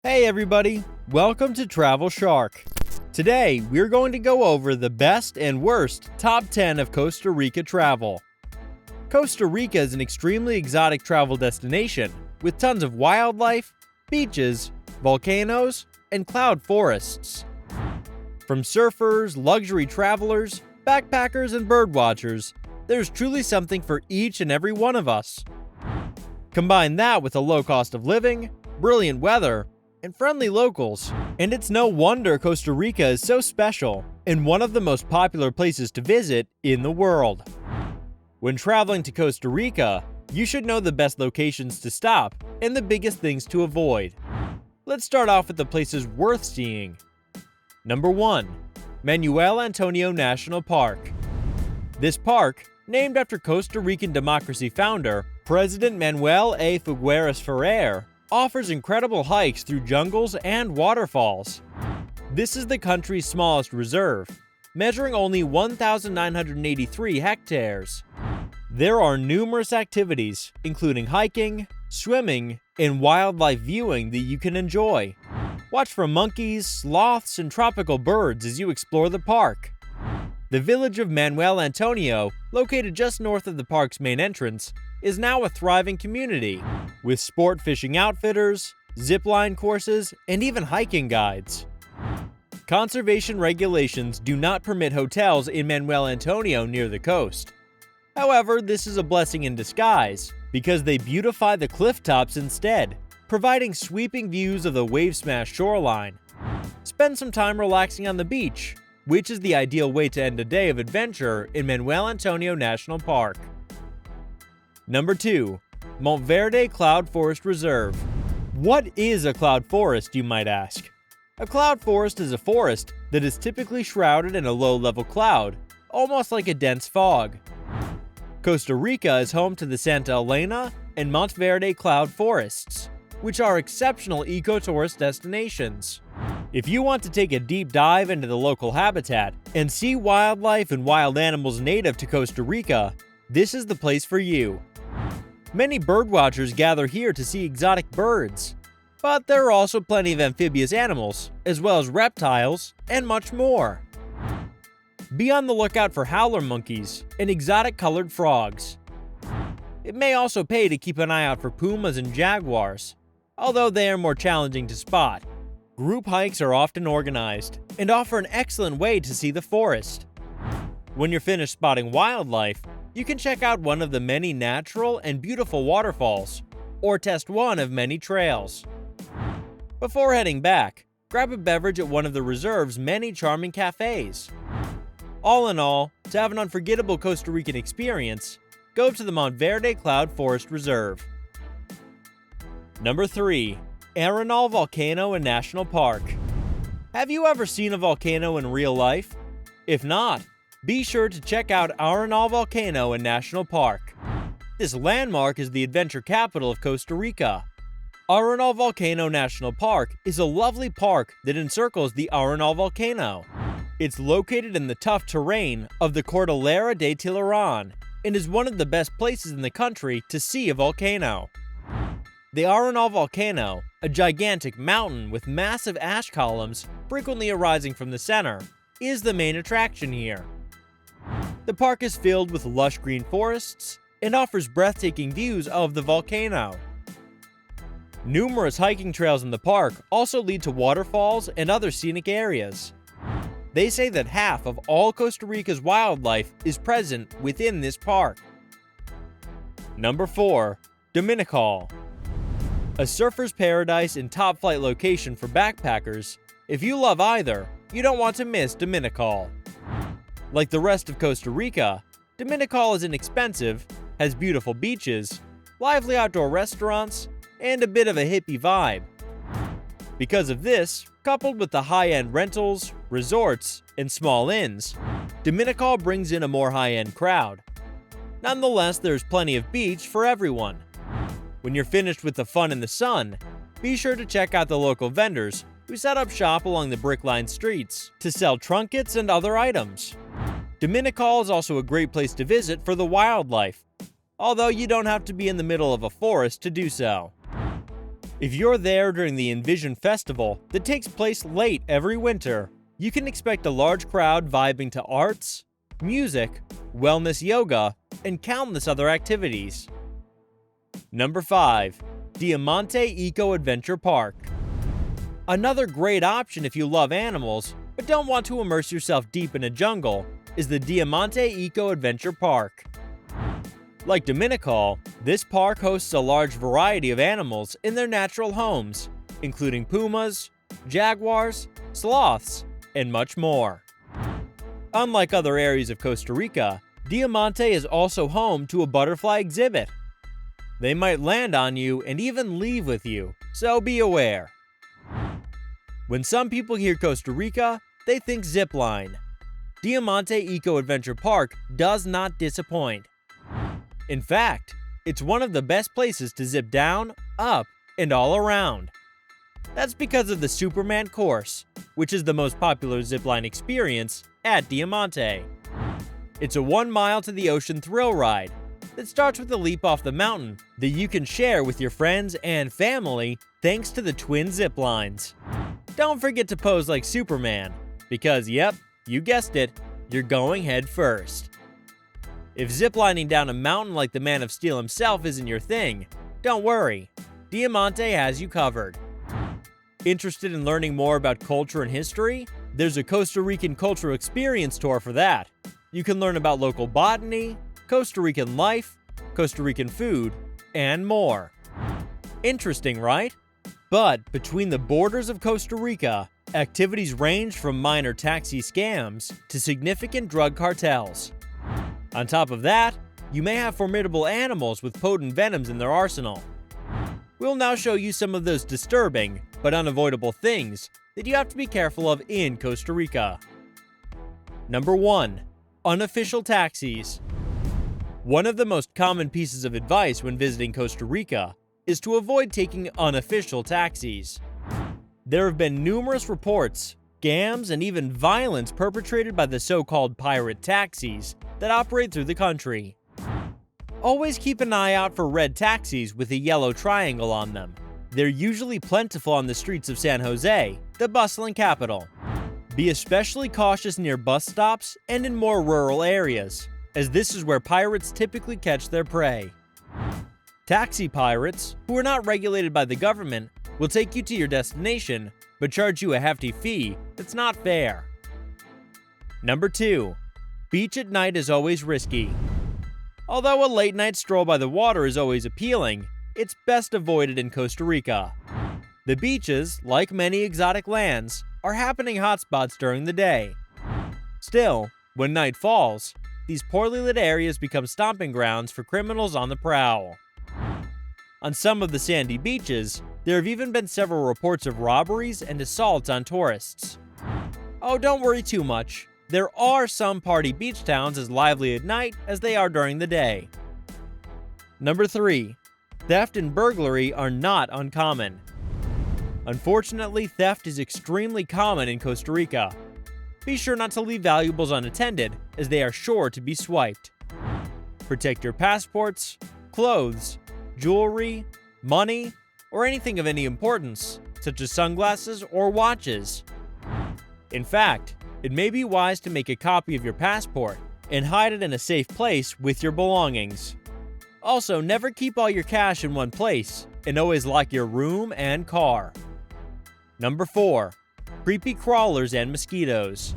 Hey everybody, welcome to Travel Shark. Today, we're going to go over the best and worst top 10 of Costa Rica travel. Costa Rica is an extremely exotic travel destination with tons of wildlife, beaches, volcanoes, and cloud forests. From surfers, luxury travelers, backpackers, and birdwatchers, there's truly something for each and every one of us. Combine that with a low cost of living, brilliant weather, and friendly locals, and it's no wonder Costa Rica is so special and one of the most popular places to visit in the world. When traveling to Costa Rica, you should know the best locations to stop and the biggest things to avoid. Let's start off with the places worth seeing. Number 1. Manuel Antonio National Park. This park, named after Costa Rican democracy founder, President Manuel A. Figueres Ferrer, offers incredible hikes through jungles and waterfalls. This is the country's smallest reserve, measuring only 1,983 hectares. There are numerous activities, including hiking, swimming, and wildlife viewing that you can enjoy. Watch for monkeys, sloths, and tropical birds as you explore the park. The village of Manuel Antonio, located just north of the park's main entrance, is now a thriving community, with sport fishing outfitters, zipline courses, and even hiking guides. Conservation regulations do not permit hotels in Manuel Antonio near the coast. However, this is a blessing in disguise, because they beautify the cliff tops instead, providing sweeping views of the wave-smashed shoreline. Spend some time relaxing on the beach, which is the ideal way to end a day of adventure in Manuel Antonio National Park. Number 2. Monteverde Cloud Forest Reserve. What is a cloud forest, you might ask? A cloud forest is a forest that is typically shrouded in a low-level cloud, almost like a dense fog. Costa Rica is home to the Santa Elena and Monteverde Cloud Forests, which are exceptional ecotourist destinations. If you want to take a deep dive into the local habitat and see wildlife and wild animals native to Costa Rica, this is the place for you. Many birdwatchers gather here to see exotic birds, but there are also plenty of amphibious animals, as well as reptiles, and much more. Be on the lookout for howler monkeys and exotic colored frogs. It may also pay to keep an eye out for pumas and jaguars, although they are more challenging to spot. Group hikes are often organized and offer an excellent way to see the forest. When you're finished spotting wildlife, you can check out one of the many natural and beautiful waterfalls, or test one of many trails. Before heading back, grab a beverage at one of the reserve's many charming cafes. All in all, to have an unforgettable Costa Rican experience, go to the Monteverde Cloud Forest Reserve. Number 3. Arenal Volcano and National Park. Have you ever seen a volcano in real life? If not, be sure to check out Arenal Volcano and National Park. This landmark is the adventure capital of Costa Rica. Arenal Volcano National Park is a lovely park that encircles the Arenal Volcano. It's located in the tough terrain of the Cordillera de Tilarán and is one of the best places in the country to see a volcano. The Arenal Volcano, a gigantic mountain with massive ash columns frequently arising from the center, is the main attraction here. The park is filled with lush green forests and offers breathtaking views of the volcano. Numerous hiking trails in the park also lead to waterfalls and other scenic areas. They say that half of all Costa Rica's wildlife is present within this park. Number 4. Dominical. A surfer's paradise and top-flight location for backpackers, if you love either, you don't want to miss Dominical. Like the rest of Costa Rica, Dominical is inexpensive, has beautiful beaches, lively outdoor restaurants, and a bit of a hippie vibe. Because of this, coupled with the high-end rentals, resorts, and small inns, Dominical brings in a more high-end crowd. Nonetheless, there's plenty of beach for everyone. When you're finished with the fun in the sun, be sure to check out the local vendors who set up shop along the brick-lined streets to sell trinkets and other items. Dominical is also a great place to visit for the wildlife, although you don't have to be in the middle of a forest to do so. If you're there during the Envision Festival that takes place late every winter, you can expect a large crowd vibing to arts, music, wellness yoga, and countless other activities. Number 5. Diamante Eco Adventure Park. Another great option if you love animals but don't want to immerse yourself deep in a jungle is the Diamante Eco Adventure Park. Like Dominical, this park hosts a large variety of animals in their natural homes, including pumas, jaguars, sloths, and much more. Unlike other areas of Costa Rica, Diamante is also home to a butterfly exhibit. They might land on you and even leave with you, so be aware. When some people hear Costa Rica, they think zipline. Diamante Eco Adventure Park does not disappoint. In fact, it's one of the best places to zip down, up, and all around. That's because of the Superman course, which is the most popular zipline experience at Diamante. It's a 1 mile to the ocean thrill ride that starts with a leap off the mountain that you can share with your friends and family thanks to the twin zip lines. Don't forget to pose like Superman, because yep, you guessed it, you're going head first. If ziplining down a mountain like the Man of Steel himself isn't your thing, don't worry, Diamante has you covered. Interested in learning more about culture and history? There's a Costa Rican cultural experience tour for that. You can learn about local botany, Costa Rican life, Costa Rican food, and more. Interesting, right? But between the borders of Costa Rica, activities range from minor taxi scams to significant drug cartels. On top of that, you may have formidable animals with potent venoms in their arsenal. We'll now show you some of those disturbing but unavoidable things that you have to be careful of in Costa Rica. Number 1. Unofficial taxis. One of the most common pieces of advice when visiting Costa Rica is to avoid taking unofficial taxis. There have been numerous reports, scams, and even violence perpetrated by the so-called pirate taxis that operate through the country. Always keep an eye out for red taxis with a yellow triangle on them. They're usually plentiful on the streets of San Jose, the bustling capital. Be especially cautious near bus stops and in more rural areas, as this is where pirates typically catch their prey. Taxi pirates, who are not regulated by the government, will take you to your destination, but charge you a hefty fee that's not fair. Number 2. Beach at night is always risky. Although a late-night stroll by the water is always appealing, it's best avoided in Costa Rica. The beaches, like many exotic lands, are happening hotspots during the day. Still, when night falls, these poorly lit areas become stomping grounds for criminals on the prowl. On some of the sandy beaches, there have even been several reports of robberies and assaults on tourists. Oh, don't worry too much. There are some party beach towns as lively at night as they are during the day. Number 3. Theft and burglary are not uncommon. Unfortunately, theft is extremely common in Costa Rica. Be sure not to leave valuables unattended, as they are sure to be swiped. Protect your passports, clothes, jewelry, money, or anything of any importance, such as sunglasses or watches. In fact, it may be wise to make a copy of your passport and hide it in a safe place with your belongings. Also, never keep all your cash in one place, and always lock your room and car. Number 4. Creepy crawlers and mosquitoes.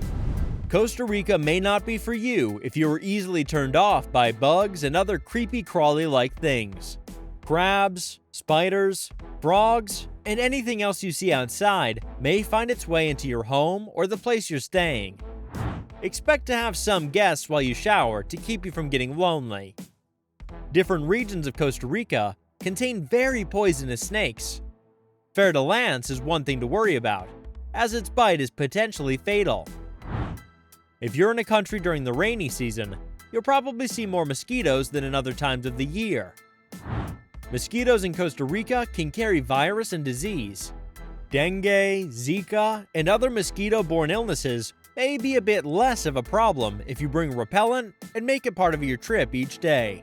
Costa Rica may not be for you if you are easily turned off by bugs and other creepy crawly-like things. Crabs, spiders, frogs, and anything else you see outside may find its way into your home or the place you're staying. Expect to have some guests while you shower to keep you from getting lonely. Different regions of Costa Rica contain very poisonous snakes. Fer de lance is one thing to worry about, as its bite is potentially fatal. If you're in a country during the rainy season, you'll probably see more mosquitoes than in other times of the year. Mosquitoes in Costa Rica can carry virus and disease. Dengue, Zika, and other mosquito-borne illnesses may be a bit less of a problem if you bring repellent and make it part of your trip each day.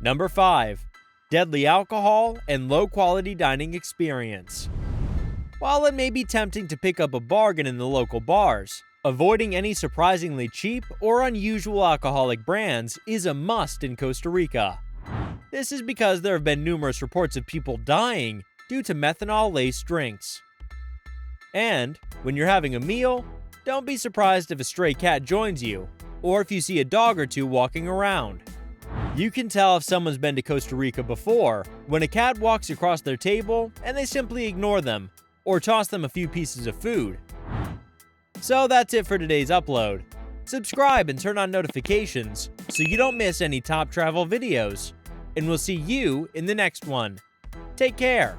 Number 5. deadly alcohol, and low-quality dining experience. While it may be tempting to pick up a bargain in the local bars, avoiding any surprisingly cheap or unusual alcoholic brands is a must in Costa Rica. This is because there have been numerous reports of people dying due to methanol-laced drinks. And when you're having a meal, don't be surprised if a stray cat joins you, or if you see a dog or two walking around. You can tell if someone's been to Costa Rica before when a cat walks across their table and they simply ignore them, or toss them a few pieces of food. So that's it for today's upload. Subscribe and turn on notifications so you don't miss any top travel videos. And we'll see you in the next one. Take care.